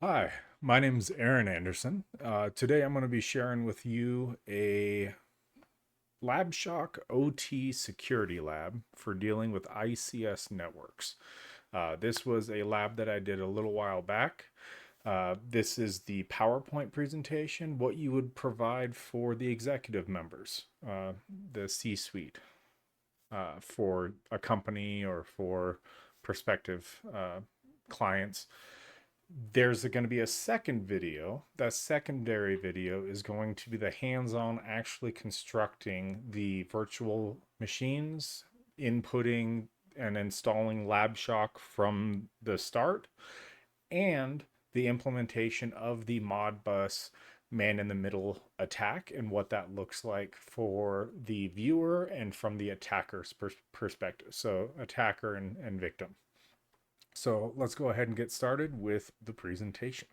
Hi, my name's Aaron Anderson. Today I'm going to be sharing with you a LabShock OT Security lab for dealing with ICS networks. This was a lab that I did a little while back. This is the PowerPoint presentation, what you would provide for the executive members, the C-suite, for a company or for prospective clients. There's going to be a second video. That secondary video is going to be the hands-on actually constructing the virtual machines, inputting and installing LabShock from the start, and the implementation of the Modbus man-in-the-middle attack and what that looks like for the viewer and from the attacker's perspective. So attacker and victim. So let's go ahead and get started with the presentation.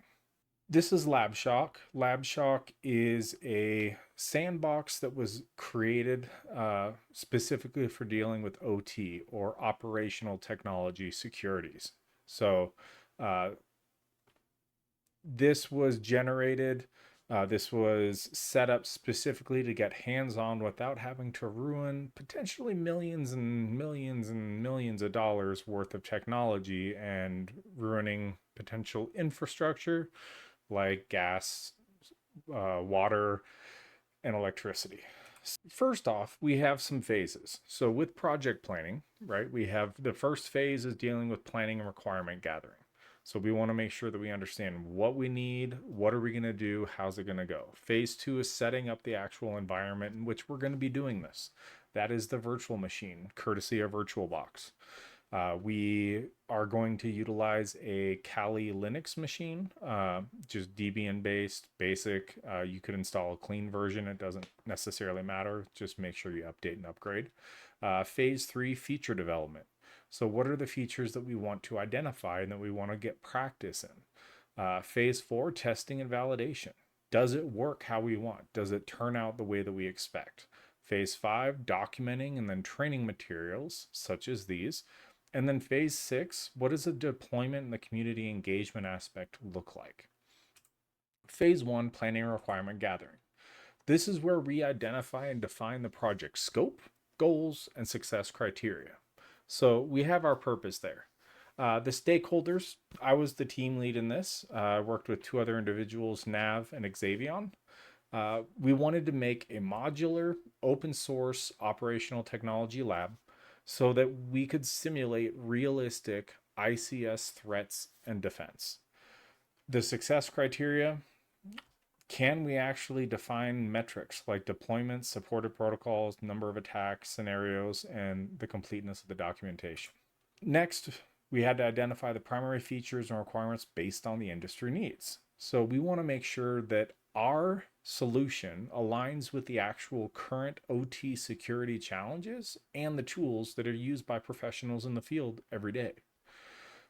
This is LabShock. LabShock is a sandbox that was created specifically for dealing with OT, or operational technology securities. So uh, this was generated, this was set up specifically to get hands-on without having to ruin potentially millions and millions and millions of dollars worth of technology and ruining potential infrastructure like gas, water, and electricity. First off, we have some phases. So with project planning, right, we have the first phase is dealing with planning and requirement gathering. So we want to make sure that we understand what we need, what are we going to do, how's it going to go. Phase two is setting up the actual environment in which we're going to be doing this. That is the virtual machine, courtesy of VirtualBox. We are going to utilize a Kali Linux machine, just Debian based, basic. You could install a clean version. It doesn't necessarily matter. Just make sure you update and upgrade. Phase three, feature development. So what are the features that we want to identify and that we want to get practice in? Phase four, testing and validation. Does it work how we want? Does it turn out the way that we expect? Phase five, documenting and then training materials such as these. And then phase six, what does the deployment and the community engagement aspect look like? Phase one, planning and requirement gathering. This is where we identify and define the project scope, goals, and success criteria. So we have our purpose there. The stakeholders, I was the team lead in this. I worked with two other individuals, Nav and Xavion. We wanted to make a modular, open source operational technology lab so that we could simulate realistic ICS threats and defense. The success criteria, can we actually define metrics like deployments, supported protocols, number of attacks, scenarios, and the completeness of the documentation? Next, we had to identify the primary features and requirements based on the industry needs. So we want to make sure that our solution aligns with the actual current OT security challenges and the tools that are used by professionals in the field every day.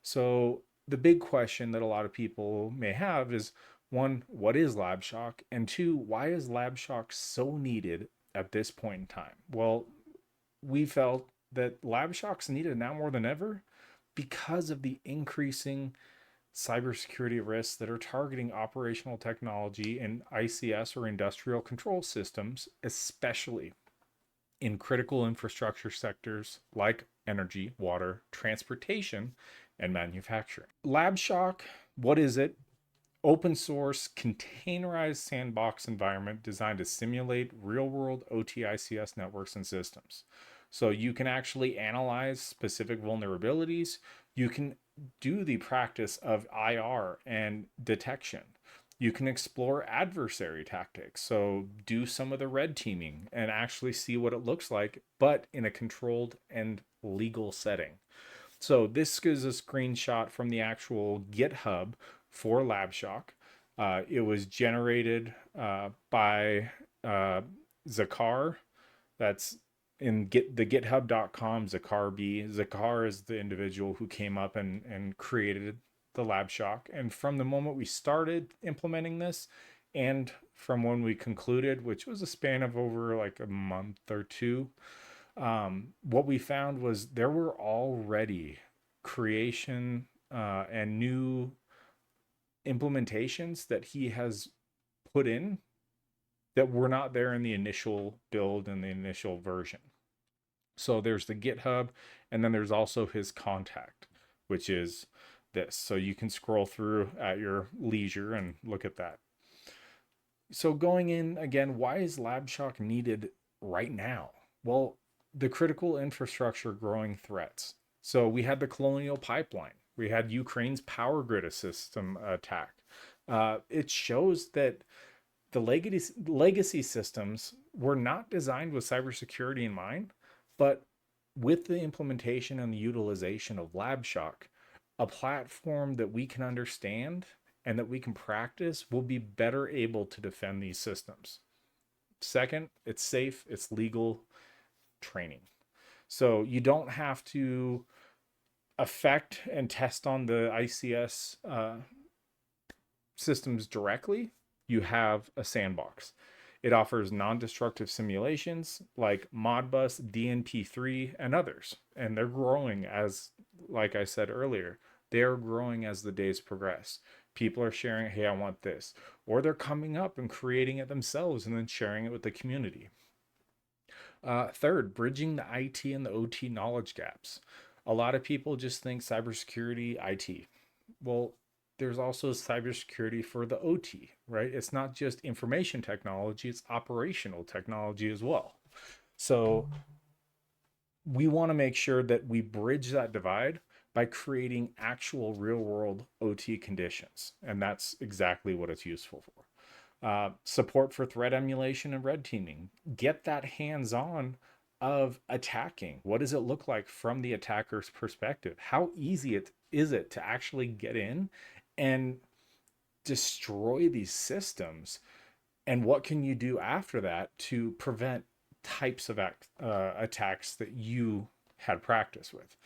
So the big question that a lot of people may have is, one, what is LabShock? And two, why is LabShock so needed at this point in time? Well, we felt that LabShock's needed now more than ever because of the increasing cybersecurity risks that are targeting operational technology and ICS, or industrial control systems, especially in critical infrastructure sectors like energy, water, transportation, and manufacturing. LabShock, what is it? Open source, containerized sandbox environment designed to simulate real world OT ICS networks and systems. So you can actually analyze specific vulnerabilities. You can do the practice of IR and detection. You can explore adversary tactics. So do some of the red teaming and actually see what it looks like, but in a controlled and legal setting. So this is a screenshot from the actual GitHub for LabShock. It was generated by Zakar. That's in the github.com, Zakar B. Zakar is the individual who came up and created the LabShock. And from the moment we started implementing this and from when we concluded, which was a span of over like a month or two, what we found was there were already creation and new implementations that he has put in that were not there in the initial build and the initial version. So there's the GitHub, and then there's also his contact, which is this. So you can scroll through at your leisure and look at that. So going in again, why is LabShock needed right now? Well, the critical infrastructure growing threats. So we had the Colonial Pipeline. We had Ukraine's power grid system attack. It shows that the legacy systems were not designed with cybersecurity in mind, but with the implementation and the utilization of LabShock, a platform that we can understand and that we can practice, will be better able to defend these systems. Second, it's safe, it's legal training. So you don't have to affect and test on the ICS systems directly. You have a sandbox. It offers non-destructive simulations like Modbus, DNP3, and others. And they're growing as, like I said earlier, they're growing as the days progress. People are sharing, hey, I want this. Or they're coming up and creating it themselves and then sharing it with the community. Third, bridging the IT and the OT knowledge gaps. A lot of people just think cybersecurity, IT. Well, there's also cybersecurity for the OT, right? It's not just information technology, it's operational technology as well. So we want to make sure that we bridge that divide by creating actual real world OT conditions. And that's exactly what it's useful for. Support for threat emulation and red teaming. Get that hands-on of attacking. What does it look like from the attacker's perspective? How easy is it to actually get in and destroy these systems? And what can you do after that to prevent types of attacks that you had practice with?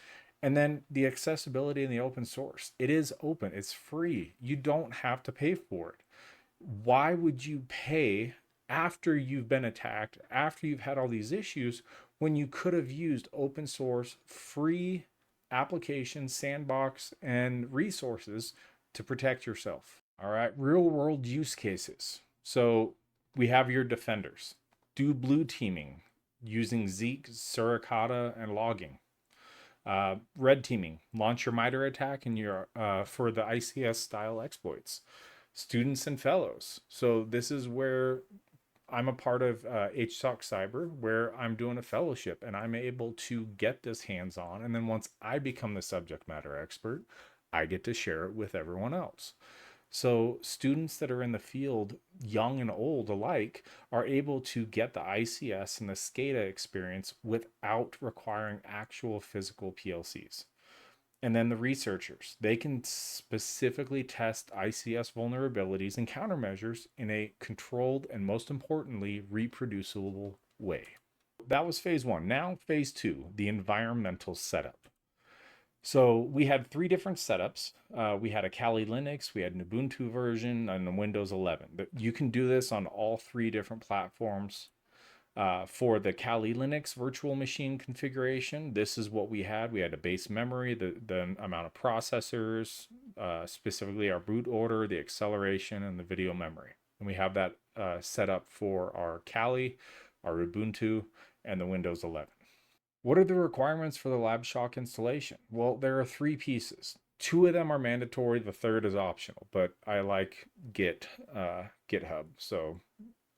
And then the accessibility and the open source. It is open, it's free. You don't have to pay for it. Why would you pay after you've been attacked, after you've had all these issues, when you could have used open source, free applications, sandbox, and resources to protect yourself? All right, real world use cases. So we have your defenders. Do blue teaming using Zeek, Suricata, and logging. Red teaming, launch your MITRE attack and your for the ICS style exploits. Students and fellows. So this is where I'm a part of HSOC Cyber, where I'm doing a fellowship and I'm able to get this hands-on. And then once I become the subject matter expert, I get to share it with everyone else. So students that are in the field, young and old alike, are able to get the ICS and the SCADA experience without requiring actual physical PLCs. And then the researchers, they can specifically test ICS vulnerabilities and countermeasures in a controlled and, most importantly, reproducible way. That was phase one. Now phase two, the environmental setup. So we had three different setups. We had a Kali Linux, we had an Ubuntu version, and a Windows 11. But you can do this on all three different platforms. For the Kali Linux virtual machine configuration, this is what we had. We had a base memory, the amount of processors, specifically our boot order, the acceleration, and the video memory. And we have that set up for our Kali, our Ubuntu, and the Windows 11. What are the requirements for the LabShock installation? Well, there are three pieces. Two of them are mandatory, the third is optional, but I like GitHub, so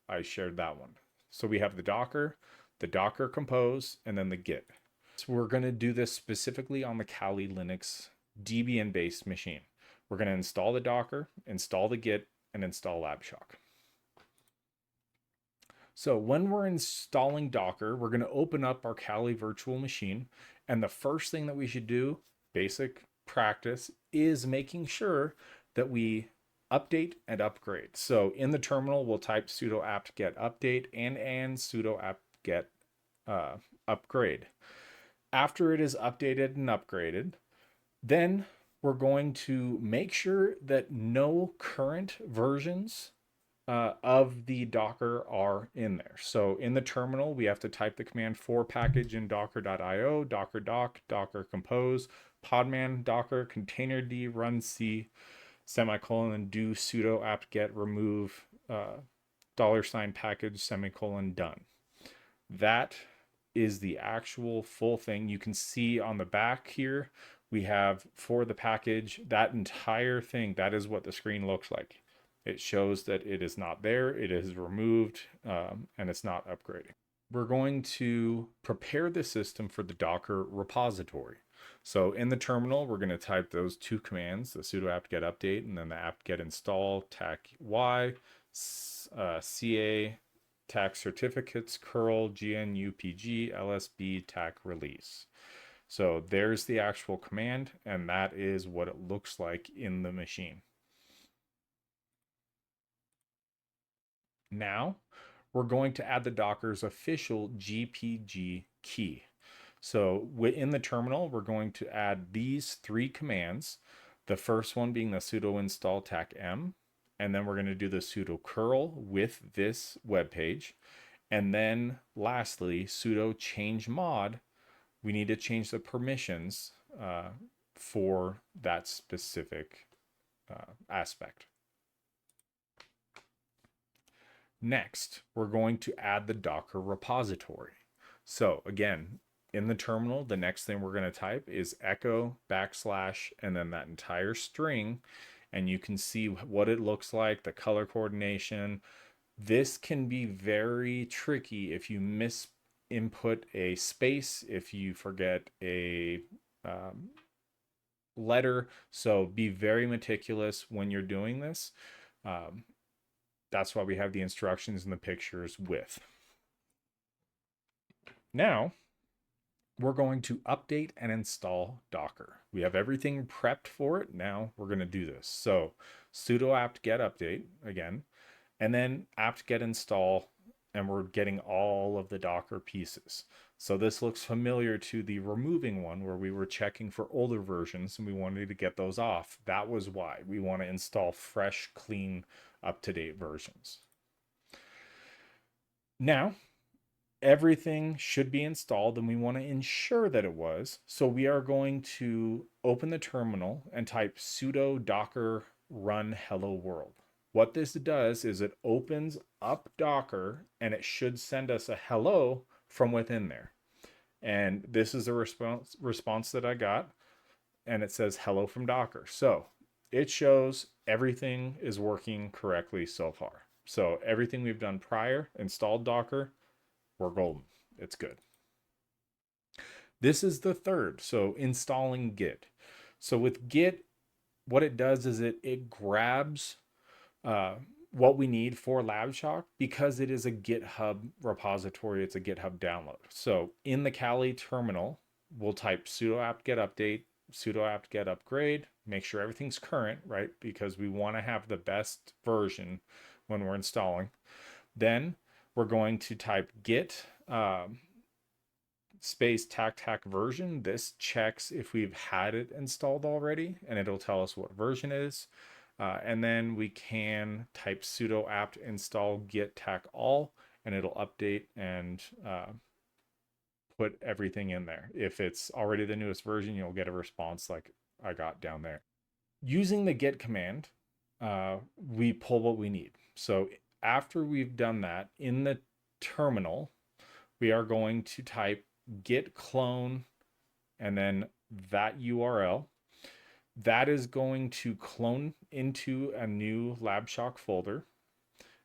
I shared that one. So we have the Docker Compose, and then the Git. So we're going to do this specifically on the Kali Linux Debian-based machine. We're going to install the Docker, install the Git, and install LabShock. So when we're installing Docker, we're going to open up our Kali virtual machine. And the first thing that we should do, basic practice, is making sure that we update and upgrade. So in the terminal, we'll type sudo apt-get update and sudo apt-get upgrade. After it is updated and upgraded, then we're going to make sure that no current versions of the Docker are in there. So in the terminal, we have to type the command for package in docker.io, docker doc, docker compose, podman docker containerd run c, semicolon, do sudo apt-get remove $ package, semicolon, done. That is the actual full thing. You can see on the back here, we have for the package, that entire thing, that is what the screen looks like. It shows that it is not there, it is removed, and it's not upgrading. We're going to prepare the system for the Docker repository. So in the terminal, we're going to type those two commands, the sudo apt-get update and then the apt-get install tac y, ca tac certificates curl gnupg lsb tac release. So there's the actual command, and that is what it looks like in the machine. Now we're going to add the Docker's official GPG key. So in the terminal, we're going to add these three commands. The first one being the sudo install tac m, and then we're going to do the sudo curl with this web page. And then lastly, sudo change mod. We need to change the permissions for that specific aspect. Next, we're going to add the Docker repository. So again, in the terminal, the next thing we're going to type is echo / and then that entire string, and you can see what it looks like, the color coordination. This can be very tricky if you input a space, if you forget a letter. So be very meticulous when you're doing this. That's why we have the instructions and the pictures with. Now, we're going to update and install Docker. We have everything prepped for it. Now we're going to do this. So sudo apt-get update again, and then apt-get install, and we're getting all of the Docker pieces. So this looks familiar to the removing one where we were checking for older versions and we wanted to get those off. That was why we want to install fresh, clean, up-to-date versions. Now, everything should be installed and we want to ensure that it was. So we are going to open the terminal and type sudo docker run hello world. What this does is it opens up Docker and it should send us a hello from within there. And this is the response that I got. And it says hello from Docker. So it shows everything is working correctly so far. So everything we've done prior, installed Docker, we're golden. It's good. This is the third. So installing Git. So with Git, what it does is it grabs what we need for LabShock because it is a GitHub repository. It's a GitHub download. So in the Kali terminal, we'll type sudo apt-get update, sudo apt-get upgrade, make sure everything's current, right? Because we want to have the best version when we're installing. Then we're going to type git space tac version. This checks if we've had it installed already, and it'll tell us what version it is. And then we can type sudo apt install git tac all, and it'll update and put everything in there. If it's already the newest version, you'll get a response like I got down there. Using the git command, we pull what we need. So after we've done that, in the terminal, we are going to type git clone and then that URL. That is going to clone into a new LabShock folder.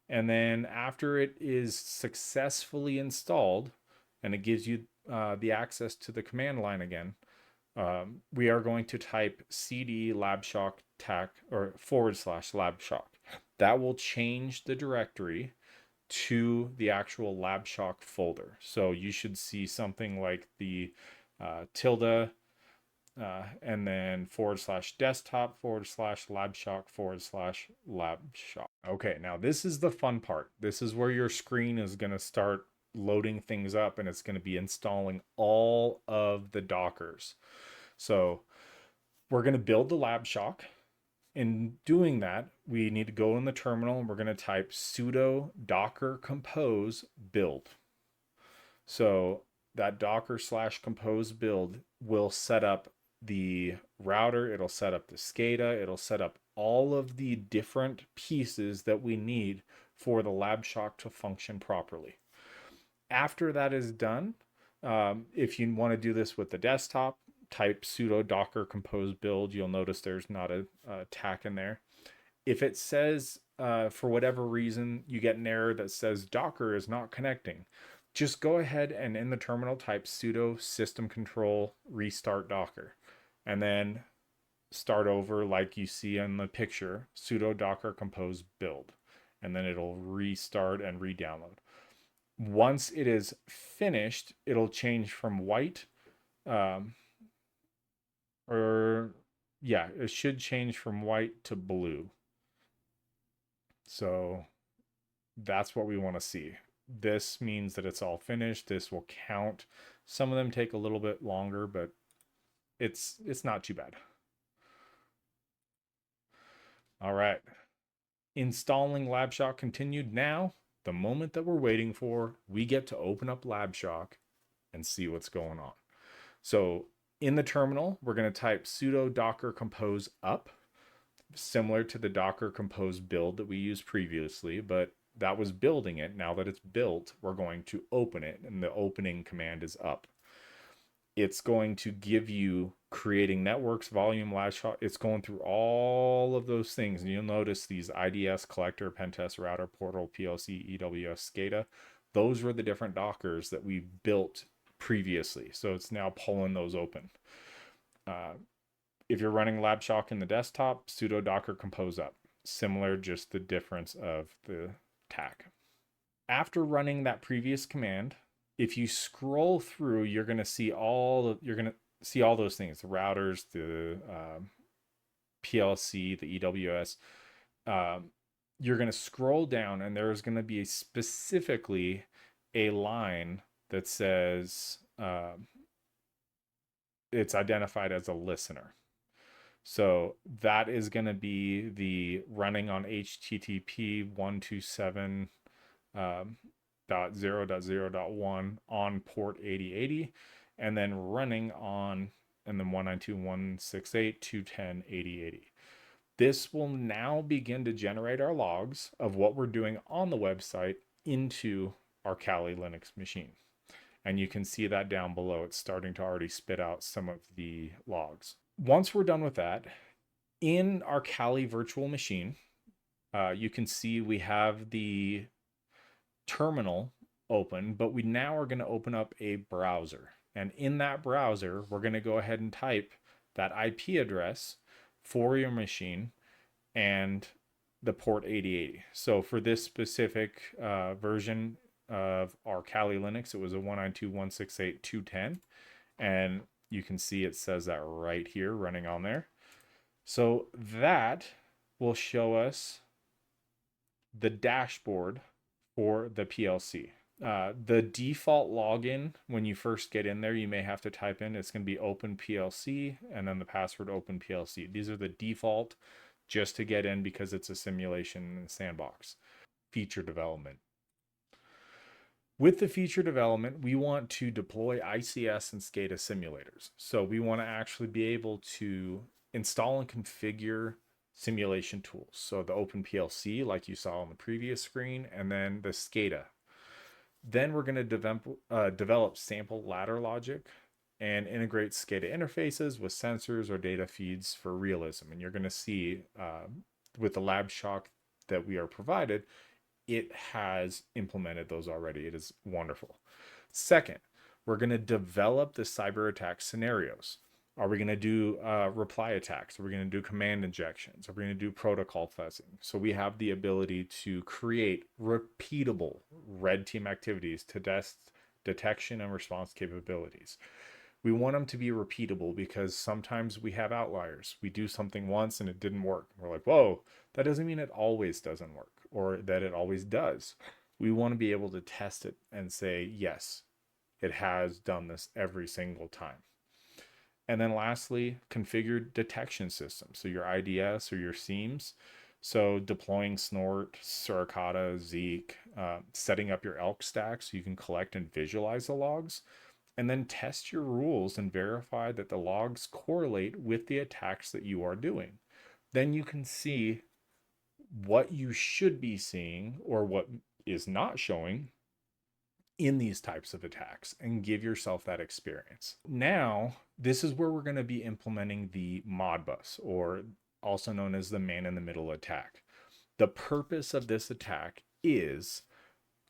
And then after it is successfully installed and it gives you the access to the command line again, we are going to type cd labshock tac or / labshock. That will change the directory to the actual LabShock folder. So you should see something like the tilde and then / desktop / labshock / labshock. Okay, now this is the fun part. This is where your screen is going to start loading things up and it's going to be installing all of the Dockers. So we're going to build the LabShock. In doing that, we need to go in the terminal and we're going to type sudo docker compose build. So that docker / compose build will set up the router, it'll set up the SCADA, it'll set up all of the different pieces that we need for the LabShock to function properly. After that is done, if you want to do this with the desktop, type sudo docker compose build. You'll notice there's not a tack in there. If it says, for whatever reason, you get an error that says Docker is not connecting, just go ahead and in the terminal type sudo system control restart Docker, and then start over like you see in the picture, sudo docker compose build, and then it'll restart and re-download. Once it is finished, it'll change from white, or yeah, it should change from white to blue. So that's what we want to see. This means that it's all finished. This will count. Some of them take a little bit longer, but it's not too bad. All right. Installing LabShock continued. Now, the moment that we're waiting for, we get to open up LabShock and see what's going on. So in the terminal, we're going to type sudo docker compose up, similar to the docker compose build that we used previously, but that was building it. Now that it's built, we're going to open it, and the opening command is up. It's going to give you creating networks, volume, LabShock. It's going through all of those things. And you'll notice these IDS, collector, pentest, router, portal, PLC, EWS, SCADA. Those were the different Dockers that we built previously. So it's now pulling those open. If you're running LabShock in the desktop, sudo docker compose up. Similar, just the difference of the tack. After running that previous command, if you scroll through, you're going to see all those things: the routers, the PLC, the EWS. You're going to scroll down, and there's going to be specifically a line that says it's identified as a listener. So that is going to be the running on HTTP 127.0.0.1 on port 8080, and then running on, and then 192.168.210.8080. This will now begin to generate our logs of what we're doing on the website into our Kali Linux machine. And you can see that down below. It's starting to already spit out some of the logs. Once we're done with that, in our Kali virtual machine, you can see we have the terminal open, but we now are going to open up a browser. And in that browser, we're going to go ahead and type that IP address for your machine and the port 8080. So for this specific version of our Kali Linux, it was a 192.168.210, and you can see it says that right here running on there. So that will show us the dashboard for the PLC. The default login, when you first get in there, you may have to type in, it's going to be OpenPLC and then the password OpenPLC. These are the default just to get in because it's a simulation in the sandbox. Feature development. With the feature development, we want to deploy ICS and SCADA simulators. So we want to actually be able to install and configure simulation tools. So the OpenPLC, like you saw on the previous screen, and then the SCADA. Then we're going to develop sample ladder logic and integrate SCADA interfaces with sensors or data feeds for realism. And you're going to see with the LabShock that we are provided, it has implemented those already. It is wonderful. Second, we're going to develop the cyber attack scenarios. Are we going to do reply attacks? Are we going to do command injections? Are we going to do protocol fuzzing? So we have the ability to create repeatable red team activities to test detection and response capabilities. We want them to be repeatable because sometimes we have outliers. We do something once and it didn't work. We're like, whoa, that doesn't mean it always doesn't work or that it always does. We want to be able to test it and say, yes, it has done this every single time. And then lastly, configured detection systems. So your IDS or your SIEMs. So deploying Snort, Suricata, Zeek, setting up your ELK stack so you can collect and visualize the logs, and then test your rules and verify that the logs correlate with the attacks that you are doing. then you can see what you should be seeing or what is not showing in these types of attacks and give yourself that experience. Now, this is where we're going to be implementing the Modbus, or also known as the man in the middle attack. The purpose of this attack is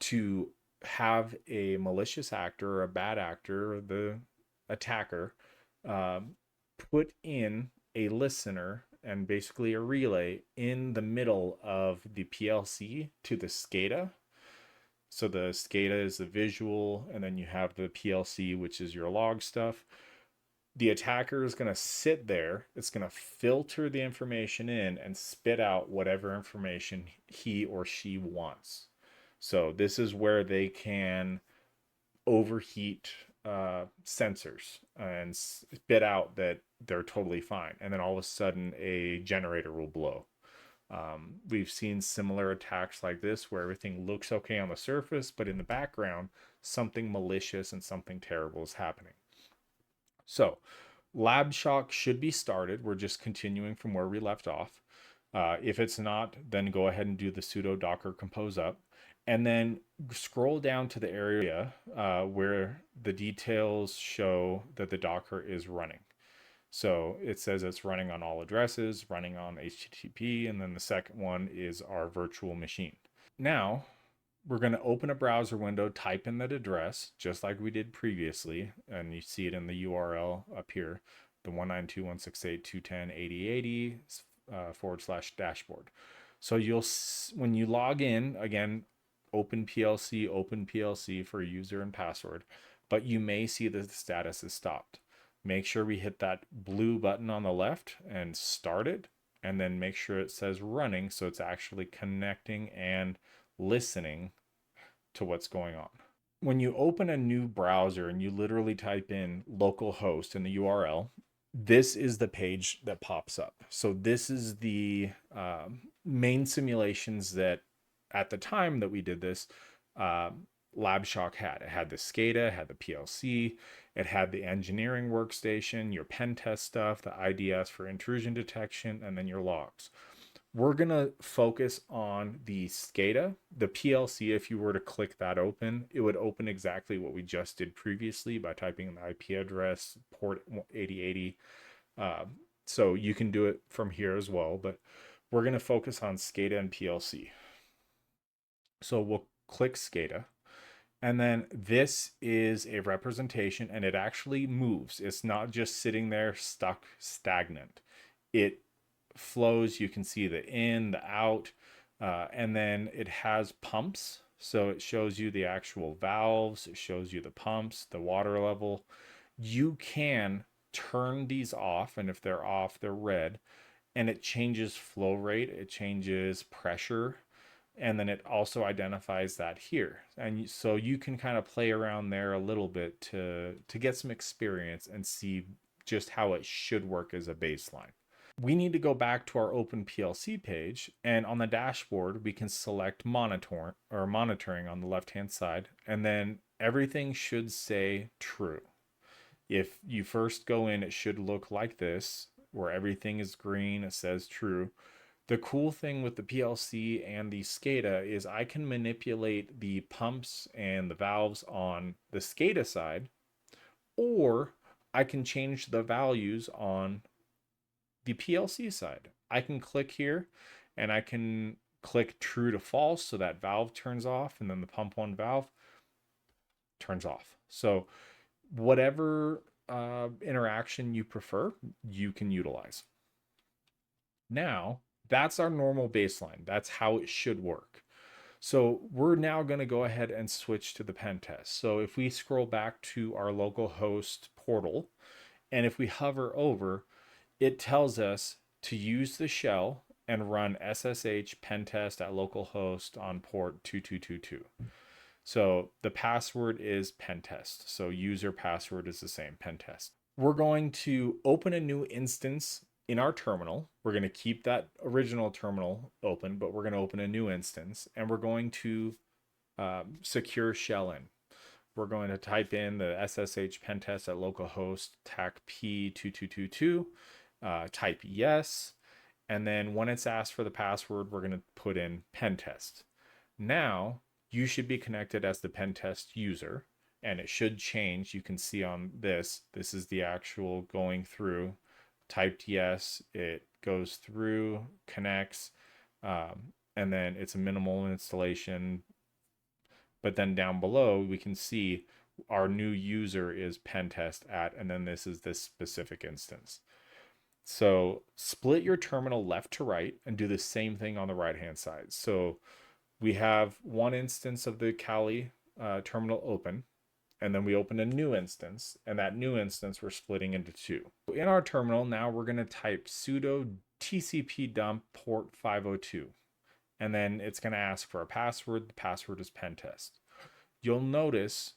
to have a malicious actor or a bad actor, or the attacker, put in a listener and basically a relay in the middle of the PLC to the SCADA. So the SCADA is the visual, and then you have the PLC, which is your log stuff. The attacker is going to sit there. It's going to filter the information in and spit out whatever information he or she wants. So this is where they can overheat sensors and spit out that they're totally fine. And then all of a sudden a generator will blow. We've seen similar attacks like this where everything looks okay on the surface, but in the background, something malicious and something terrible is happening. So LabShock should be started. We're just continuing from where we left off. If it's not, then go ahead and do the sudo docker compose up. And then scroll down to the area where the details show that the Docker is running. So it says it's running on all addresses, running on HTTP, and then the second one is our virtual machine. Now, we're going to open a browser window, type in that address, just like we did previously, and you see it in the URL up here, the 192.168.210.8080 / dashboard. So when you log in, again, open PLC for user and password, but you may see that the status is stopped. Make sure we hit that blue button on the left and start it, and then make sure it says running, so it's actually connecting and listening to what's going on. When you open a new browser and you literally type in localhost in the URL, this is the page that pops up. So this is the main simulations that at the time that we did this, LabShock had. It had the SCADA, it had the PLC, it had the engineering workstation, your pen test stuff, the IDS for intrusion detection, and then your logs. We're going to focus on the SCADA. The PLC, if you were to click that open, it would open exactly what we just did previously by typing in the IP address, port 8080. So you can do it from here as well, but we're going to focus on SCADA and PLC. So we'll click SCADA. And then this is a representation, and it actually moves. It's not just sitting there stuck stagnant. It flows. You can see the in, the out, and then it has pumps. So it shows you the actual valves. It shows you the pumps, the water level. You can turn these off, and if they're off, they're red. And it changes flow rate. It changes pressure. And then it also identifies that here. And so you can kind of play around there a little bit to get some experience and see just how it should work as a baseline. We need to go back to our open PLC page, and on the dashboard, we can select monitoring on the left-hand side, and then everything should say true. If you first go in, it should look like this, where everything is green, it says true. The cool thing with the PLC and the SCADA is I can manipulate the pumps and the valves on the SCADA side, or I can change the values on the PLC side. I can click here and I can click true to false, so that valve turns off, and then the pump one valve turns off. So whatever interaction you prefer, you can utilize. Now, that's our normal baseline. That's how it should work. So we're now going to go ahead and switch to the pen test. So if we scroll back to our localhost portal, and if we hover over, it tells us to use the shell and run SSH pentest at localhost on port 2222. So the password is pentest. So user password is the same, pentest. We're going to open a new instance in our terminal. We're going to keep that original terminal open, but we're going to open a new instance, and we're going to secure shell in. We're going to type in the SSH pentest at localhost tac p2222, type yes, And then when it's asked for the password, we're going to put in pen test. Now you should be connected as the pen test user, and it should change. You can see on this is the actual going through. Typed yes, it goes through, connects, and then it's a minimal installation. But then down below, we can see our new user is pentest at, and then this is this specific instance. So split your terminal left to right and do the same thing on the right hand side. So we have one instance of the Kali terminal open, and then we open a new instance, and that new instance we're splitting into two. In our terminal, now we're going to type sudo tcpdump port 502, and then it's going to ask for a password. The password is pentest. You'll notice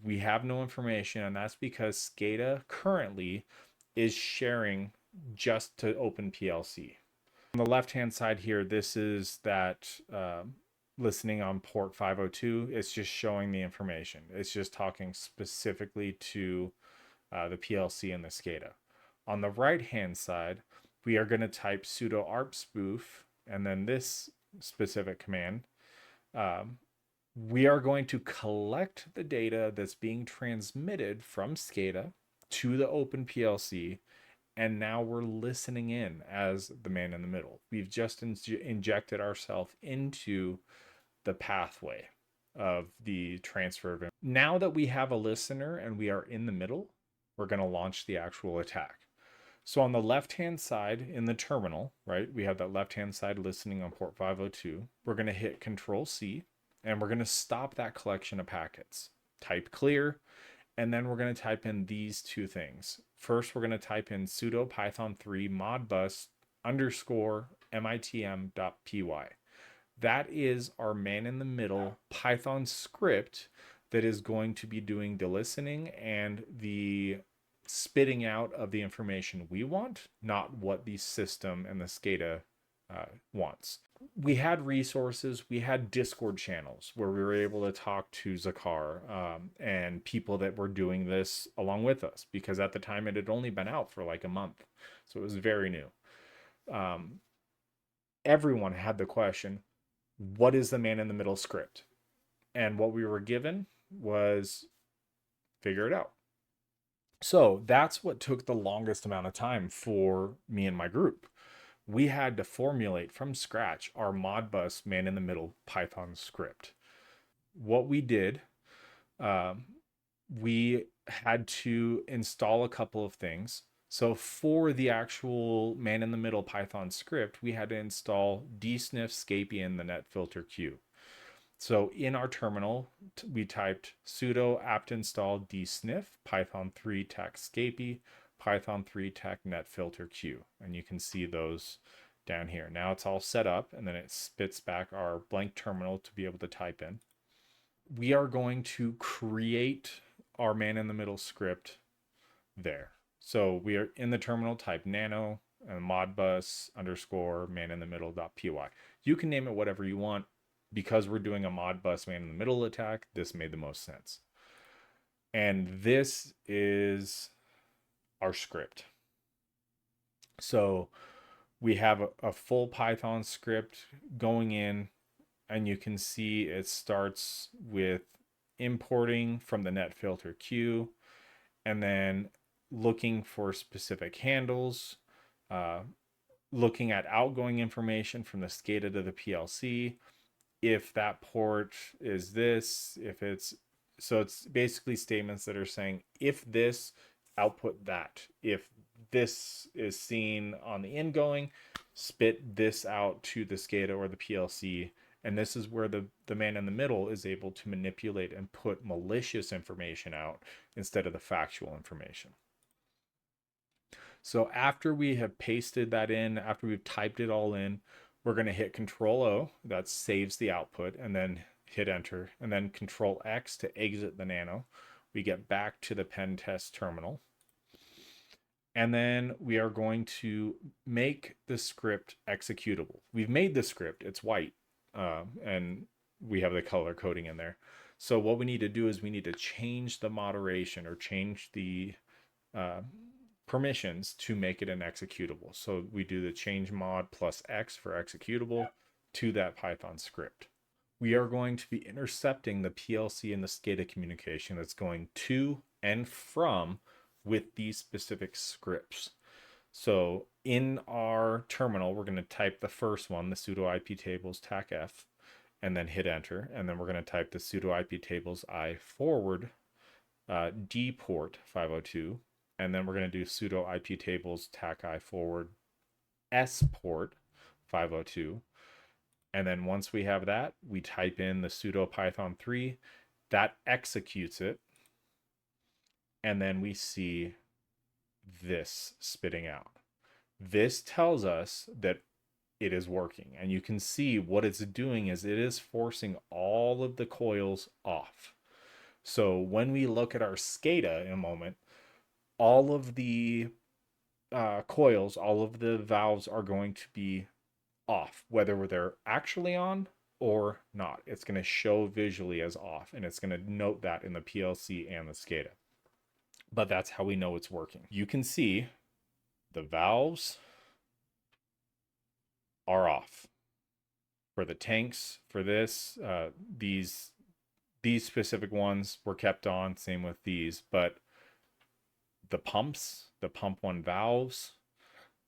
we have no information, and that's because SCADA currently is sharing just to open PLC. On the left hand side here, this is that listening on port 502. It's just showing the information. It's just talking specifically to the PLC and the SCADA. On the right hand side, we are going to type sudo arpspoof and then this specific command. We are going to collect the data that's being transmitted from SCADA to the open PLC, and now we're listening in as the man in the middle. We've just injected ourselves into the pathway of the transfer of. Now that we have a listener and we are in the middle, we're going to launch the actual attack. So on the left-hand side in the terminal, right, we have that left-hand side listening on port 502. We're going to hit Control-C, and we're going to stop that collection of packets. Type clear, and then we're going to type in these two things. First, we're going to type in sudo python3 modbus underscore mitm.py. That is our man-in-the-middle Python script that is going to be doing the listening and the spitting out of the information we want, not what the system and the SCADA wants. We had resources, we had Discord channels where we were able to talk to Zakar and people that were doing this along with us, because at the time it had only been out for like a month. So it was very new. Everyone had the question, what is the man in the middle script? And what we were given was figure it out. So that's what took the longest amount of time for me and my group. We had to formulate from scratch our Modbus man in the middle Python script. What we did, we had to install a couple of things. So for the actual man in the middle Python script, we had to install dsniff, Scapy, and the NetfilterQueue. So in our terminal, we typed sudo apt install dsniff python 3 tech Scapy python 3 tech NetfilterQueue, and you can see those down here. Now it's all set up, and then it spits back our blank terminal to be able to type in. We are going to create our man in the middle script there. So we are in the terminal, type nano and modbus underscore man in the middle.py. You can name it whatever you want. Because we're doing a Modbus man in the middle attack, this made the most sense. And this is our script. So we have a full Python script going in, and you can see it starts with importing from the NetfilterQueue, and then looking for specific handles, looking at outgoing information from the SCADA to the PLC, if that port is this, if it's, so it's basically statements that are saying, if this, output that. If this is seen on the ingoing, spit this out to the SCADA or the PLC. And this is where the man in the middle is able to manipulate and put malicious information out instead of the factual information. So after we have pasted that in, after we've typed it all in, we're going to hit Control-O, that saves the output, and then hit Enter, and then Control-X to exit the nano. We get back to the pen test terminal. And then we are going to make the script executable. We've made the script, it's white, and we have the color coding in there. So what we need to do is we need to change the moderation, or change the permissions to make it an executable. So we do the change mod plus X for executable to that Python script. We are going to be intercepting the PLC and the SCADA communication that's going to and from with these specific scripts. So in our terminal, we're going to type the first one, the sudo iptables tacf, and then hit enter. And then we're going to type the sudo iptables I forward D port 502. And then we're going to do sudo iptables tac I forward S port 502. And then once we have that, we type in the sudo python 3, that executes it. And then we see this spitting out. This tells us that it is working. And you can see what it's doing is it is forcing all of the coils off. So when we look at our SCADA in a moment, all of the coils, all of the valves are going to be off, whether they're actually on or not. It's going to show visually as off, and it's going to note that in the PLC and the SCADA. But that's how we know it's working. You can see the valves are off. For the tanks, for this, these specific ones were kept on, same with these, but the pumps, the pump one valves,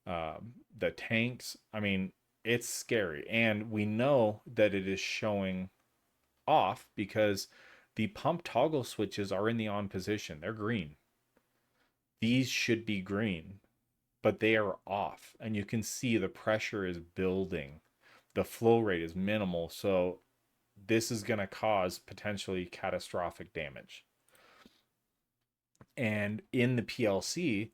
the tanks, I mean, it's scary. And we know that it is showing off because the pump toggle switches are in the on position. They're green. These should be green, but they are off. And you can see the pressure is building. The flow rate is minimal. So this is going to cause potentially catastrophic damage. And in the PLC,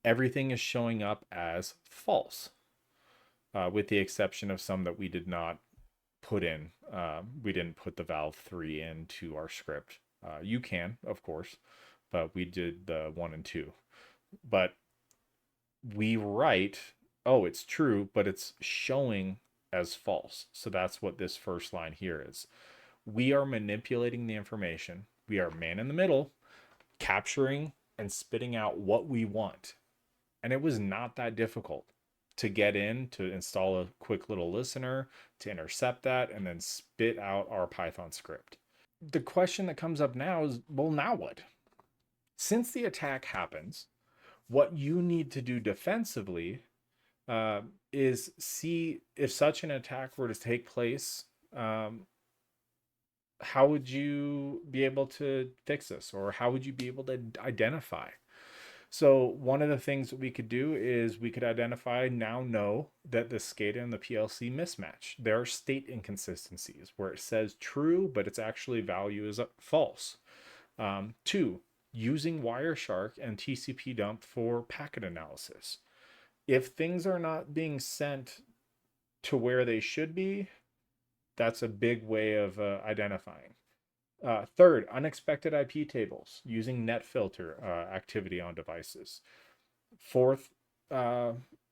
everything is showing up as false, with the exception of some that we did not put in. We didn't put the valve 3 into our script. You can, of course, but we did the 1 and 2. But we write, oh, it's true, but it's showing as false. So that's what this first line here is. We are manipulating the information. We are man in the middle, capturing and spitting out what we want. And it was not that difficult to get in, to install a quick little listener, to intercept that, and then spit out our Python script. The question that comes up now is, well, now what? Since the attack happens, what you need to do defensively is see if such an attack were to take place, how would you be able to fix this? Or how would you be able to identify? So one of the things that we could do is we could identify, now know that the SCADA and the PLC mismatch. There are state inconsistencies where it says true, but its actually value is false. 2, using Wireshark and tcpdump for packet analysis. If things are not being sent to where they should be, that's a big way of identifying. 3rd, unexpected IP tables using NetFilter activity on devices. 4th,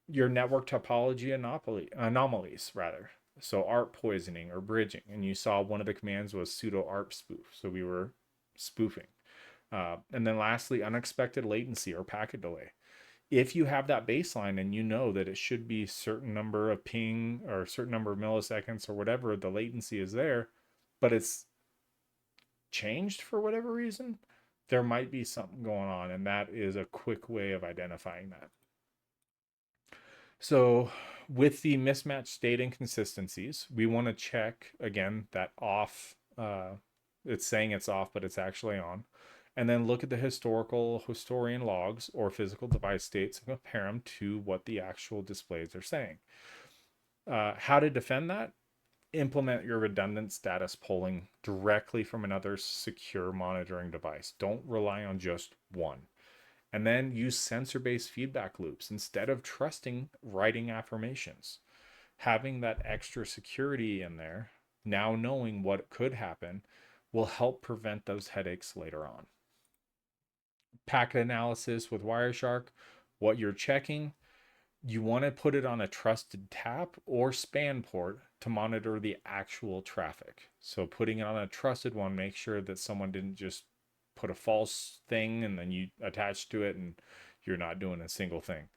your network topology anomalies, rather. So ARP-poisoning or bridging. And you saw one of the commands was sudo arpspoof. So we were spoofing. And then lastly, unexpected latency or packet delay. If you have that baseline and you know that it should be a certain number of ping or a certain number of milliseconds or whatever, the latency is there, but it's changed for whatever reason, there might be something going on, and that is a quick way of identifying that. So with the mismatched state inconsistencies, we want to check again that off. It's saying it's off, but it's actually on. And then look at the historian logs or physical device states and compare them to what the actual displays are saying. How to defend that? Implement your redundant status polling directly from another secure monitoring device. Don't rely on just one. And then use sensor-based feedback loops instead of trusting writing affirmations. Having that extra security in there, now knowing what could happen, will help prevent those headaches later on. Packet analysis with Wireshark, what you're checking, you want to put it on a trusted tap or span port to monitor the actual traffic. So putting it on a trusted one, make sure that someone didn't just put a false thing and then you attach to it and you're not doing a single thing.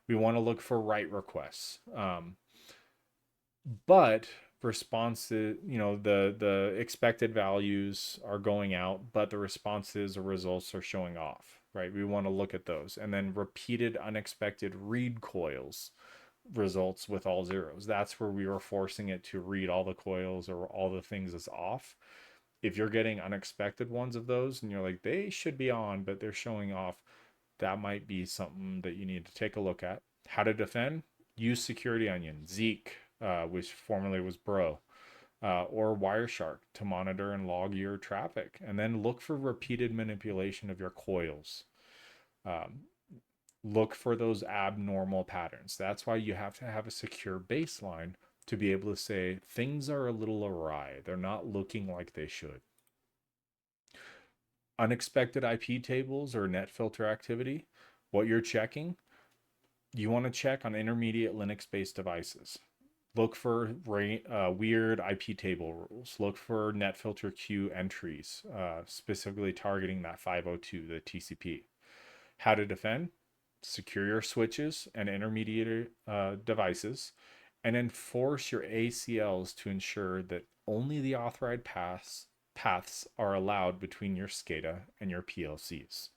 We want to look for write requests. But responses, the expected values are going out, but the responses or results are showing off, right? We want to look at those. And then repeated unexpected read coils results with all zeros. That's where we were forcing it to read all the coils or all the things as off. If you're getting unexpected ones of those and you're like, they should be on, but they're showing off, that might be something that you need to take a look at. How to defend? Use Security Onion, Zeek, which formerly was Bro, or Wireshark to monitor and log your traffic. And then look for repeated manipulation of your coils. Look for those abnormal patterns. That's why you have to have a secure baseline to be able to say things are a little awry. They're not looking like they should. Unexpected IP tables or net filter activity. What you're checking, you want to check on intermediate Linux-based devices. Look for weird IP table rules. Look for NetFilterQueue entries, specifically targeting that 502, the TCP. How to defend? Secure your switches and intermediate devices, and enforce your ACLs to ensure that only the authorized paths are allowed between your SCADA and your PLCs.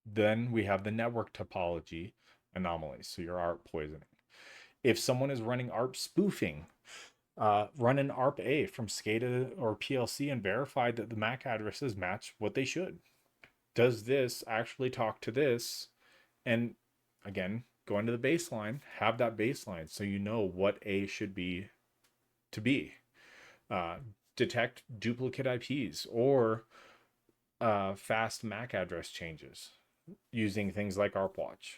Then we have the network topology anomalies, so your ARP poisoning. If someone is running ARP spoofing, run an ARP-A from SCADA or PLC and verify that the MAC addresses match what they should. Does this actually talk to this? And again, go into the baseline, have that baseline so you know what A should be to be. Detect duplicate IPs or fast MAC address changes using things like ARPWatch.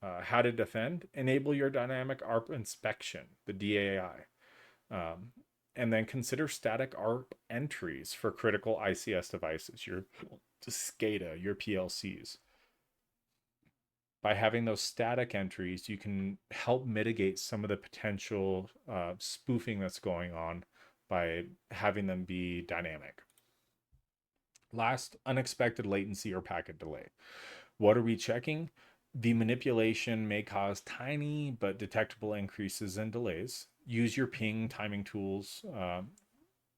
How to defend? Enable your dynamic ARP inspection, the DAI. And then consider static ARP entries for critical ICS devices, your SCADA, your PLCs. By having those static entries, you can help mitigate some of the potential spoofing that's going on by having them be dynamic. Last, unexpected latency or packet delay. What are we checking? The manipulation may cause tiny but detectable increases in delays. Use your ping timing tools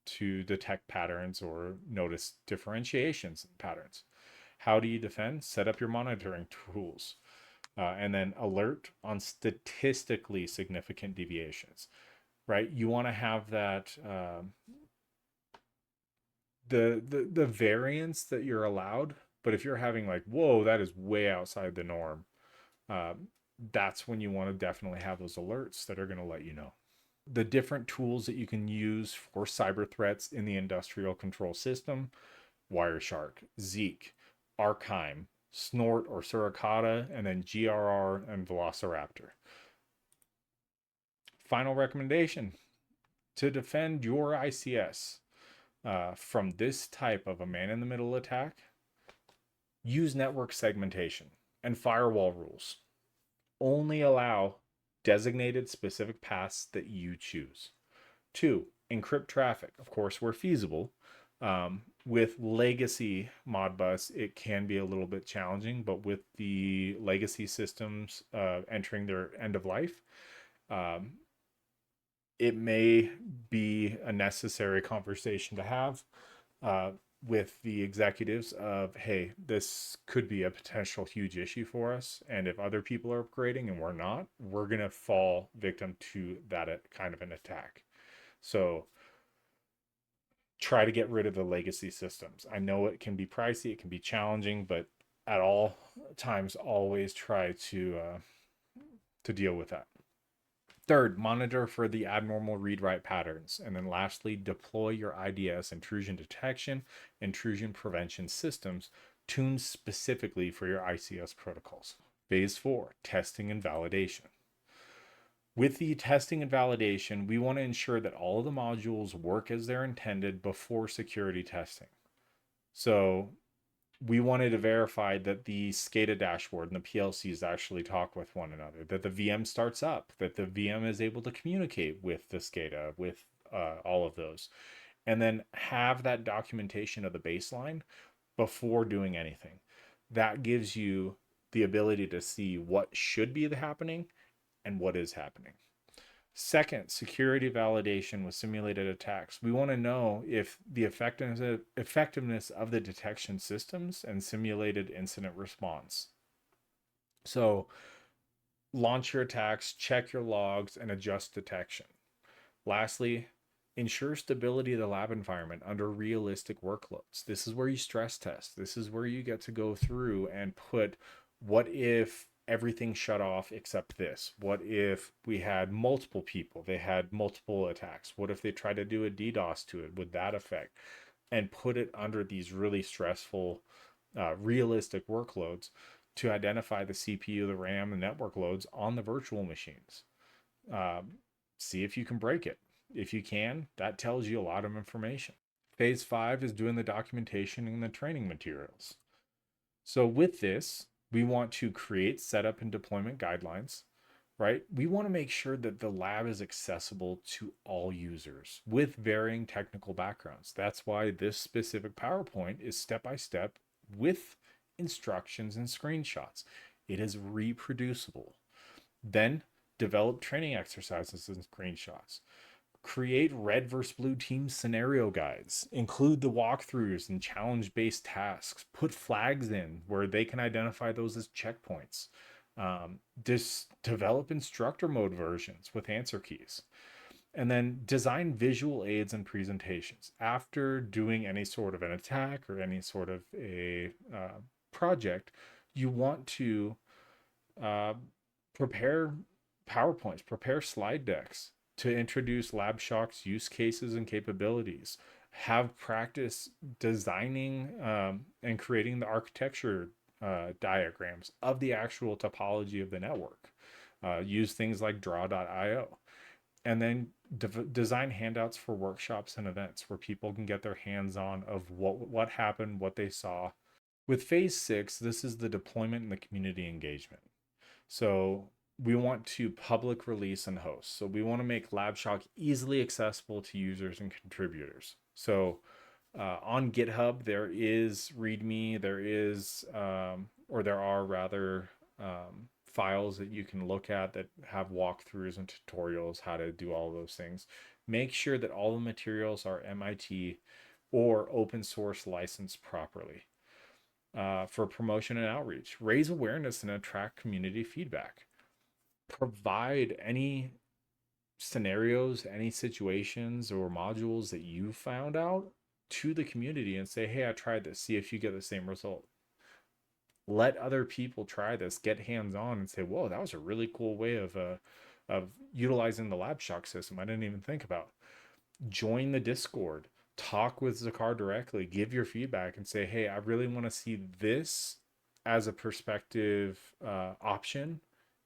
to detect patterns or notice differentiations in patterns. How do you defend? Set up your monitoring tools. And then alert on statistically significant deviations, right? You want to have that the variance that you're allowed, but if you're having like, whoa, that is way outside the norm, that's when you want to definitely have those alerts that are going to let you know. The different tools that you can use for cyber threats in the industrial control system: Wireshark, Zeek, Arkheim, Snort or Suricata, and then GRR and Velociraptor. Final recommendation: to defend your ICS from this type of a man-in-the-middle attack, use network segmentation and firewall rules. Only allow designated specific paths that you choose. 2, encrypt traffic, of course, where feasible. With legacy Modbus, it can be a little bit challenging, but with the legacy systems entering their end of life, it may be a necessary conversation to have with the executives of, hey, this could be a potential huge issue for us. And if other people are upgrading and we're not, we're going to fall victim to that kind of an attack. So try to get rid of the legacy systems. I know it can be pricey, it can be challenging, but at all times, always try to deal with that. 3rd, monitor for the abnormal read-write patterns. And then lastly, deploy your IDS intrusion detection, intrusion prevention systems tuned specifically for your ICS protocols. Phase 4, testing and validation. With the testing and validation, we want to ensure that all of the modules work as they're intended before security testing. So we wanted to verify that the SCADA dashboard and the PLCs actually talk with one another, that the VM starts up, that the VM is able to communicate with the SCADA, with all of those, and then have that documentation of the baseline before doing anything. That gives you the ability to see what should be happening and what is happening. Second, security validation with simulated attacks. We want to know if the effectiveness of the detection systems and simulated incident response. So launch your attacks, check your logs, and adjust detection. Lastly, ensure stability of the lab environment under realistic workloads. This is where you stress test. This is where you get to go through and put, what if everything shut off except this? What if we had multiple people? They had multiple attacks. What if they tried to do a DDoS to it? Would that affect? And put it under these really stressful, realistic workloads to identify the CPU, the RAM, and network loads on the virtual machines. See if you can break it. If you can, that tells you a lot of information. Phase 5 is doing the documentation and the training materials. So with this, we want to create setup and deployment guidelines, right? We want to make sure that the lab is accessible to all users with varying technical backgrounds. That's why this specific PowerPoint is step-by-step with instructions and screenshots. It is reproducible. Then develop training exercises and screenshots. Create red versus blue team scenario guides. Include the walkthroughs and challenge-based tasks. Put flags in where they can identify those as checkpoints. Develop instructor mode versions with answer keys. And then design visual aids and presentations. After doing any sort of an attack or any sort of a project, you want to prepare PowerPoints, prepare slide decks to introduce LabShock's use cases and capabilities. Have practice designing and creating the architecture diagrams of the actual topology of the network. Use things like draw.io. And then design handouts for workshops and events where people can get their hands on of what happened, what they saw. With phase 6, this is the deployment and the community engagement. So we want to public release and host. So we want to make LabShock easily accessible to users and contributors. So on GitHub, there is README, there are rather files that you can look at that have walkthroughs and tutorials how to do all those things. Make sure that all the materials are MIT or open source licensed properly. For promotion and outreach, raise awareness and attract community feedback. Provide any scenarios, any situations or modules that you found out to the community and say, hey, I tried this, see if you get the same result. Let other people try this, get hands-on and say, whoa, that was a really cool way of utilizing the LabShock system I didn't even think about. Join the Discord, talk with Zakar directly, give your feedback and say, hey, I really want to see this as a perspective option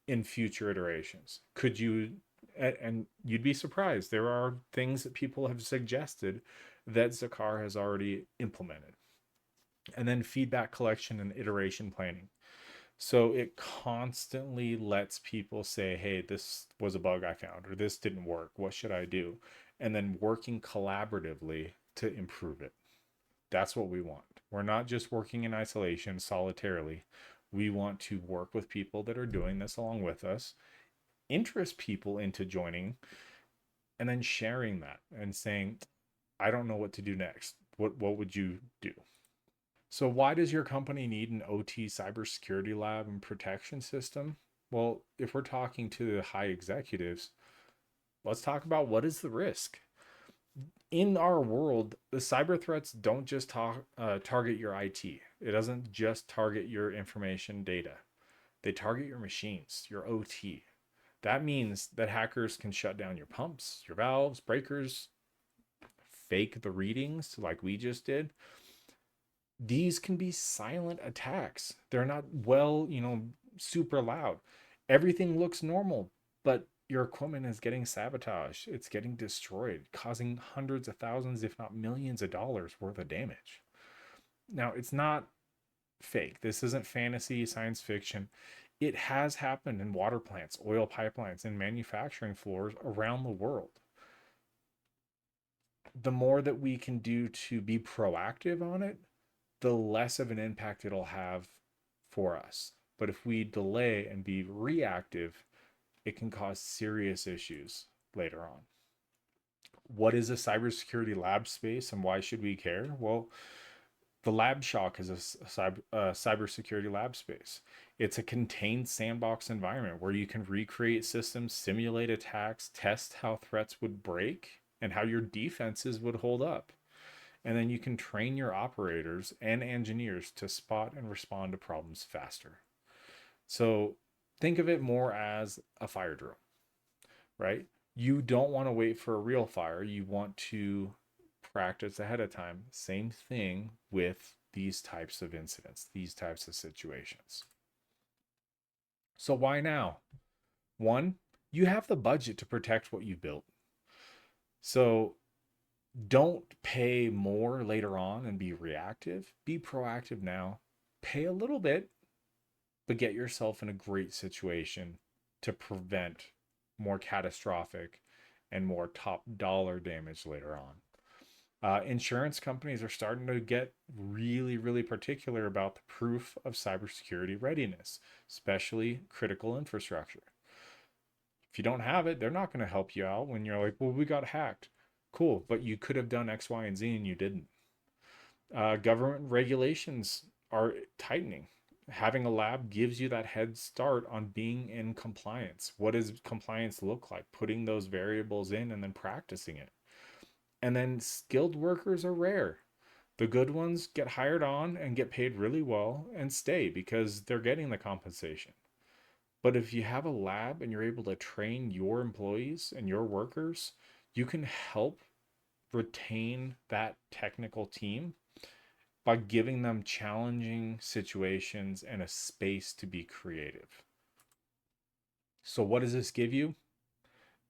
in future iterations. Could you, and you'd be surprised, there are things that people have suggested that Zakar has already implemented. And then feedback collection and iteration planning. So it constantly lets people say, hey, this was a bug I found, or this didn't work, what should I do? And then working collaboratively to improve it. That's what we want. We're not just working in isolation solitarily. We want to work with people that are doing this along with us, interest people into joining, and then sharing that and saying, I don't know what to do next. What would you do? So why does your company need an OT cybersecurity lab and protection system? Well, if we're talking to the high executives, let's talk about what is the risk. In our world, the cyber threats don't just target your IT. It doesn't just target your information data. They target your machines, your OT. That means that hackers can shut down your pumps, your valves, breakers, fake the readings like we just did. These can be silent attacks. They're not super loud. Everything looks normal, but your equipment is getting sabotaged. It's getting destroyed, causing hundreds of thousands, if not millions of dollars worth of damage. Now, it's not fake. This isn't fantasy, science fiction. It has happened in water plants, oil pipelines, and manufacturing floors around the world. The more that we can do to be proactive on it, the less of an impact it'll have for us. But if we delay and be reactive, it can cause serious issues later on. What is a cybersecurity lab space and why should we care? Well, the LabShock is a cybersecurity lab space. It's a contained sandbox environment where you can recreate systems, simulate attacks, test how threats would break, and how your defenses would hold up. And then you can train your operators and engineers to spot and respond to problems faster. So think of it more as a fire drill, right? You don't want to wait for a real fire. You want to practice ahead of time. Same thing with these types of incidents, these types of situations. So why now? One, you have the budget to protect what you built. So don't pay more later on and be reactive. Be proactive now. Pay a little bit, but get yourself in a great situation to prevent more catastrophic and more top dollar damage later on. Insurance companies are starting to get really, really particular about the proof of cybersecurity readiness, especially critical infrastructure. If you don't have it, they're not going to help you out when you're like, well, we got hacked. Cool, but you could have done X, Y, and Z and you didn't. Government regulations are tightening. Having a lab gives you that head start on being in compliance. What does compliance look like? Putting those variables in and then practicing it. And then skilled workers are rare. The good ones get hired on and get paid really well and stay because they're getting the compensation. But if you have a lab and you're able to train your employees and your workers, you can help retain that technical team by giving them challenging situations and a space to be creative. So what does this give you?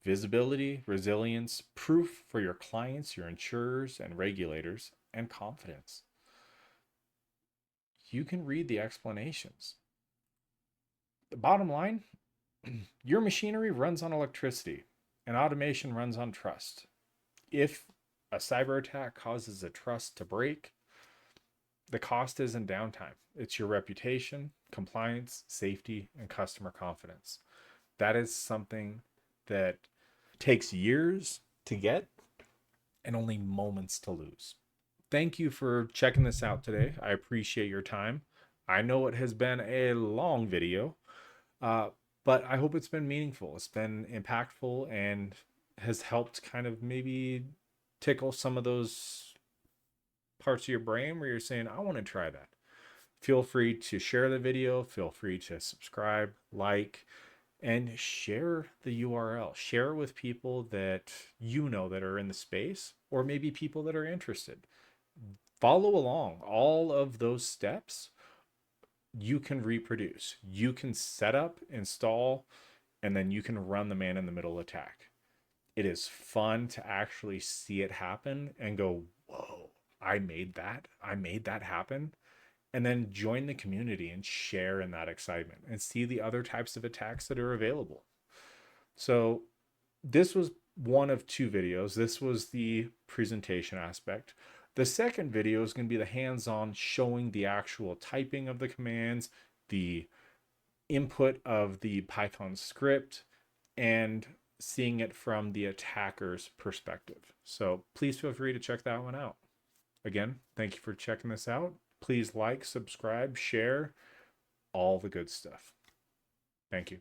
Visibility, resilience, proof for your clients, your insurers and regulators, and confidence. You can read the explanations. The bottom line, your machinery runs on electricity and automation runs on trust. If a cyber attack causes a trust to break, the cost isn't downtime. It's your reputation, compliance, safety, and customer confidence. That is something that takes years to get and only moments to lose. Thank you for checking this out today. I appreciate your time. I know it has been a long video, but I hope it's been meaningful. It's been impactful and has helped kind of maybe tickle some of those parts of your brain where you're saying, I want to try that. Feel free to share the video. Feel free to subscribe, like, and share the URL. Share it with people that you know that are in the space, or maybe people that are interested. Follow along. All of those steps you can reproduce. You can set up, install, and then you can run the man-in-the-middle attack. It is fun to actually see it happen and go, whoa, I made that happen. And then join the community and share in that excitement and see the other types of attacks that are available. So this was one of two videos. This was the presentation aspect. The second video is going to be the hands-on, showing the actual typing of the commands, the input of the Python script, and seeing it from the attacker's perspective. So please feel free to check that one out. Again, thank you for checking this out. Please like, subscribe, share, all the good stuff. Thank you.